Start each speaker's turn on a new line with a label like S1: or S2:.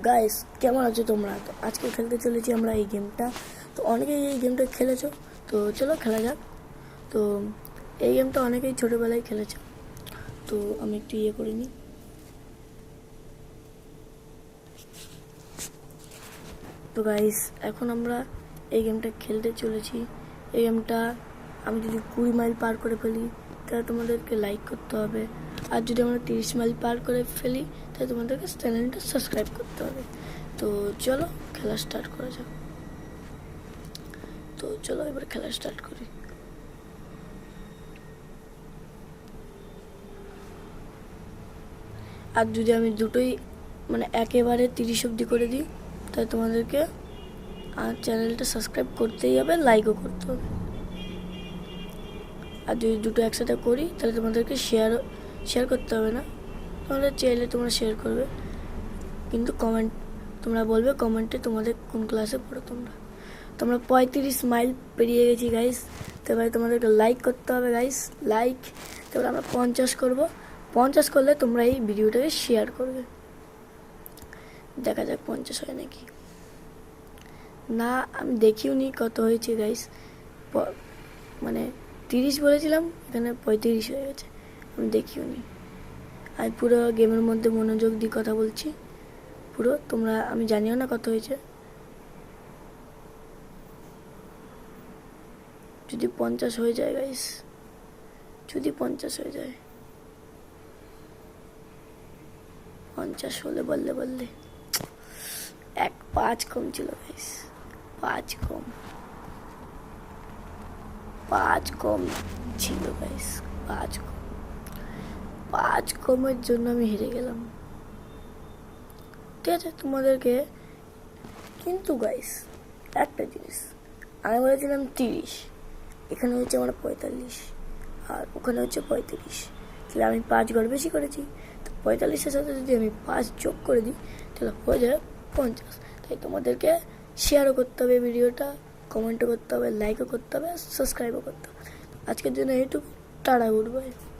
S1: Guys, কেমন আছো তোমরা? তো আজকে খেলতে চলেছি আমরা এই গেমটা। তো অনেকেই এই গেমটা খেলেছো, তো চলো খেলা যাক। তো এই গেমটা অনেকেই ছোটোবেলায় খেলেছে। তো আমি একটু করে নিই। তো গাইস, এখন আমরা এই গেমটা খেলতে চলেছি। এই গেমটা আমি যদি 20 মাইল পার করে ফেলি তাহলে তোমাদেরকে লাইক করতে হবে, আর যদি আমরা 30 মাইল পার করে ফেলি তাহলে তোমাদেরকে চ্যানেলটা সাবস্ক্রাইব করতে হবে। তো চলো খেলা স্টার্ট করা যাক। তো চলো এবার খেলা স্টার্ট করি। আর যদি আমি দুটোই মানে একেবারে 30 অবধি করে দিই তাহলে তোমাদেরকে আর চ্যানেলটা সাবস্ক্রাইব করতেই হবে, লাইকও করতে হবে। আর যদি দুটো একসাথে করি তাহলে তোমাদেরকে শেয়ার করতে হবে না, তোমাদের চাইলে তোমরা শেয়ার করবে, কিন্তু তোমরা বলবে কমেন্টে তোমাদের কোন ক্লাসে পড়ো তোমরা 35 মাইল পেরিয়ে গেছি গাইস। তো এবারে তোমাদেরকে লাইক করতে হবে গাইস, লাইক। তারপরে আমরা 50 করব। 50 করলে তোমরা এই ভিডিওটাকে শেয়ার করবে। দেখা যাক 50 হয় নাকি না। আমি দেখিও নি কত হয়েছে গাইস, মানে 30 বলেছিলাম, এখানে 35 হয়ে গেছে। আমি দেখিও নি। আমি পুরো গেমের মধ্যে মনোযোগ দিয়ে কথা বলছি পুরো। আমি জানিও না কত হয়েছে। যদি 50 হয়ে যায় গাইস, যদি 50 হয়ে যায়, 50 হলে বললে 5 কম ছিল গাইস, 5 কম ছিল গাইস, 5 কমের জন্য আমি হেরে গেলাম। ঠিক আছে তোমাদেরকে, কিন্তু গাইস একটা জিনিস, আমি বলেছিলাম 30, এখানে হচ্ছে আমার 45, আর ওখানে হচ্ছে 35, তাহলে আমি 5 ঘর বেশি করেছি। তো 45-এর সাথে যদি আমি 5 যোগ করে দিই তাহলে হয়ে যায় 50। তাই তোমাদেরকে শেয়ারও করতে হবে ভিডিওটা, কমেন্টও করতে হবে, লাইকও করতে হবে, সাবস্ক্রাইবও করতে হবে। আজকের জন্য এইটুকু। Tata, good bye.